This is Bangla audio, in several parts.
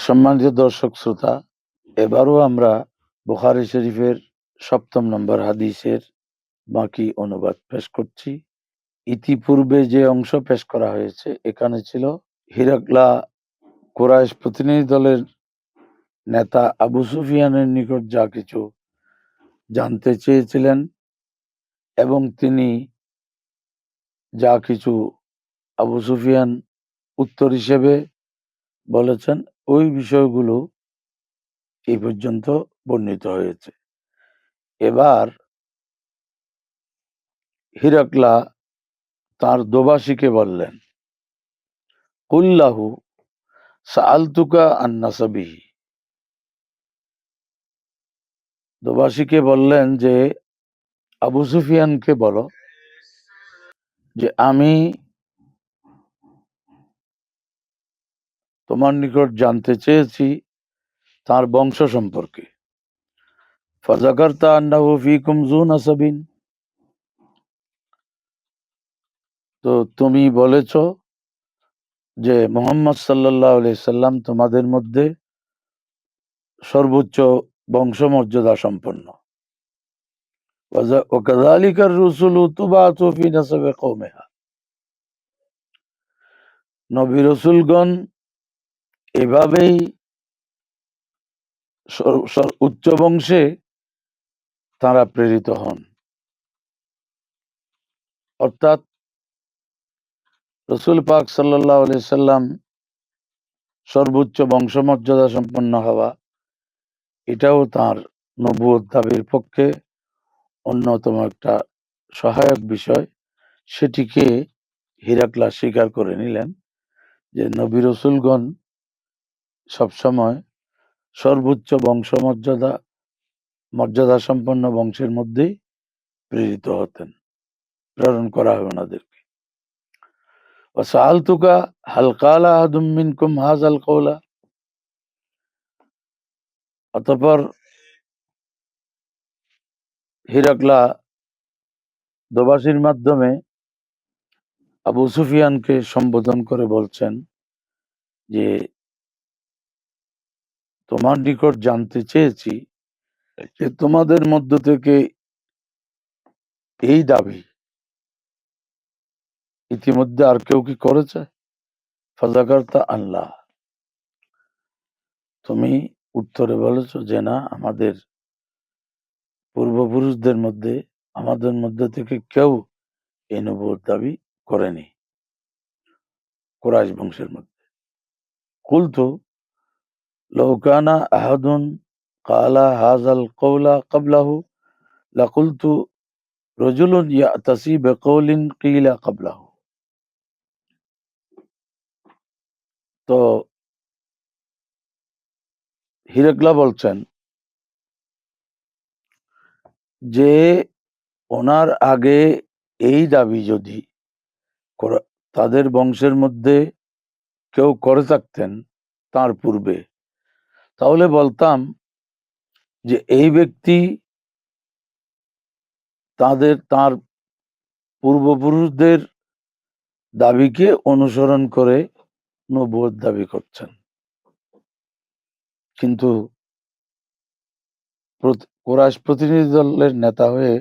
সম্মানিত দর্শক শ্রোতা, এবারও আমরা বুখারী শরীফের ৭ম নম্বর হাদিসের বাকি অনুবাদ পেশ করছি। ইতিপূর্বে যে অংশ পেশ করা হয়েছে এখানে ছিল হিরাক্লা কুরাইশ প্রতিনিধি দলের নেতা আবু সুফিয়ানের নিকট যা কিছু জানতে চেয়েছিলেন এবং তিনি যা কিছু আবু সুফিয়ান উত্তর হিসেবে বলেছেন, ওই বিষয়গুলো এই পর্যন্ত বর্ণিত হয়েছে। এবার হিরাক্লা তার দোভাষীকে বললেন, কুল্লাহু সাআলতুকা আন নাসাবিহি। দোভাষীকে বললেন যে আবু সুফিয়ানকে বলো যে আমি তোমার নিকট জানতে চেয়েছি তার বংশ সম্পর্কে। ফাযাকারতা আন্নাহু ফীকুম যু নাসাবিন, তো তুমি বলেছ যে মুহাম্মদ সাল্লাল্লাহু আলাইহি সাল্লাম তোমাদের মধ্যে সর্বোচ্চ বংশমর্যাদা সম্পন্ন। ওয়াকাযালিকা আর-রুসুলু তুবআতু ফী নাসাবি কওমিহা, নবী রাসূলগণ এভাবেই উচ্চ বংশে তারা প্রেরিত হন। অর্থাৎ রসুল পাক সাল্লাল্লাহু আলাইহি সাল্লাম সর্বোচ্চ বংশমর্যাদা সম্পন্ন হওয়া, এটাও তার নবুয়ত দাবির পক্ষে অন্যতম একটা সহায়ক বিষয়। সেটিকে হিরাক্লা স্বীকার করে নিলেন যে নবী রসুলগণ সবসময় সর্বোচ্চ মর্যাদা সম্পন্ন বংশের মধ্যেই প্রেরিত হতেন, প্রেরণ করা হয় ওনাদেরকে। ওয়াসাআলতুকা হাল ক্বালা আহাদুম মিনকুম হাযাল কওলা, অতঃপর হিরাক্লা দোভাষীর মাধ্যমে আবু সুফিয়ানকে সম্বোধন করে বলছেন যে তোমার নিকট জানতে চেয়েছি যে তোমাদের মধ্য থেকে এই দাবি ইতিমধ্যে আর কেউ কি করেছে? ফাযাকারতা আল্লাহ, তুমি উত্তরে বলেছ যে না, আমাদের পূর্বপুরুষদের মধ্যে আমাদের মধ্যে থেকে কেউ এই নবুয়ত দাবি করেনি কুরাইশ বংশের মধ্যে। কুলতু লাউ কানা আহাদুন ক্বালা হাযাল কওলা ক্বাবলাহু লাকুলতু রাজুলুন ইয়াতাসি বিকওলিন কিলা ক্বাবলাহু। তো হিরাক্লা বলছেন যে ওনার আগে এই দাবি যদি তাদের বংশের মধ্যে কেউ করে থাকতেন তার পূর্বে, তাহলে বলতাম যে এই ব্যক্তি তার পূর্বপুরুষদের দাবিকে অনুসরণ করে নবুয়ত দাবি করছেন। কিন্তু কুরাইশ প্রতিনিধি দলের নেতা হয়ে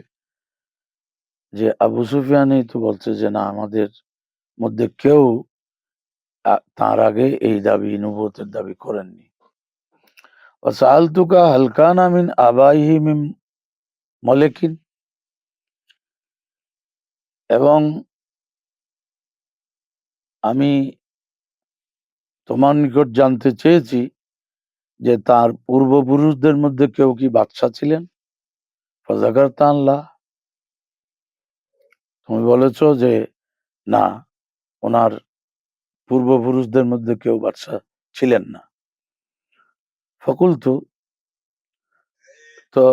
যে আবু সুফিয়ানই তো বলছে যে না, আমাদের মধ্যে কেউ তার আগে এই দাবি নবুয়তের দাবি করেননি। ওয়াসাআলতুকা হাল কানা মিন আবাইহি মিন মালিকিন, এবং আমি তোমার নিকট জানতে চেয়েছি যে তার পূর্বপুরুষদের মধ্যে কেউ কি বাদশা ছিলেন? ফাযাকারতা আল্লাহ, তুমি বলেছ যে না, ওনার পূর্বপুরুষদের মধ্যে কেউ বাদশা ছিলেন না। ফাকুলতু, তো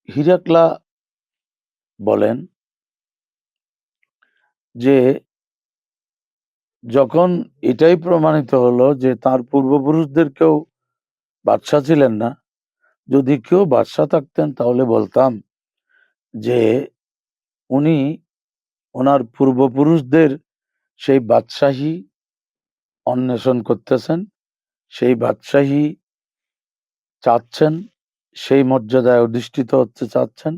হিরাক্লা বলেন যে যখন এটাই প্রমাণিত হলো যে তার পূর্বপুরুষদের কেউ বাদশা ছিলেন না, যদি কেউ বাদশা থাকতেন তাহলে বলতাম যে উনি ওনার পূর্বপুরুষদের সেই বাদশাহী অন্বেষণ করতেছেন, সেই বাদশাহী চাচ্ছেন, সেই মর্যাদায় অধিষ্ঠিত হতে চাচ্ছেন।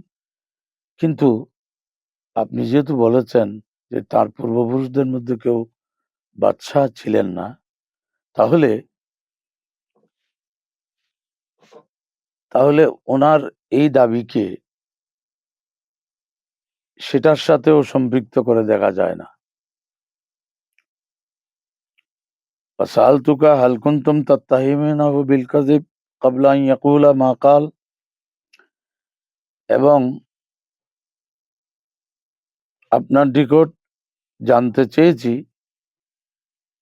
কিন্তু আপনি যেহেতু বলেছেন যে তার পূর্বপুরুষদের মধ্যে কেউ বাদশাহ ছিলেন না, তাহলে তাহলে ওনার এই দাবিকে সেটার সাথেও সম্পৃক্ত করে দেখা যায় না। ফাসালতুকা হাল কুনতুম তাত্তাহিমুনাহু বিল কাযিব ক্বাবলা আন ইয়াকুলা মা ক্বাল, এবং আপনার নিকট জানতে চেয়েছি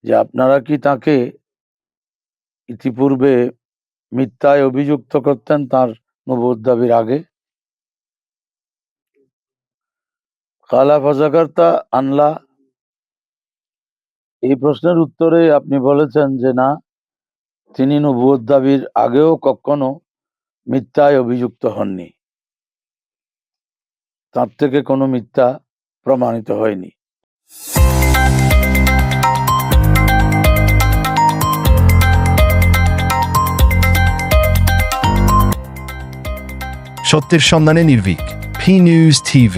যে আপনারা কি তাকে ইতিপূর্বে মিথ্যায় অভিযুক্ত করতেন তার নবুয়ত দাবির আগে? ক্বালা ফাযাকারতা আন লা, এই প্রশ্নের উত্তরে আপনি বলেছেন যে না, তিনি নবুয়ত দাবির আগেও কখনো মিথ্যায় অভিযুক্ত হননি, তার থেকে কোনো মিথ্যা প্রমাণিত হয়নি। সত্যের সন্ধানে নির্ভীক, P News TV।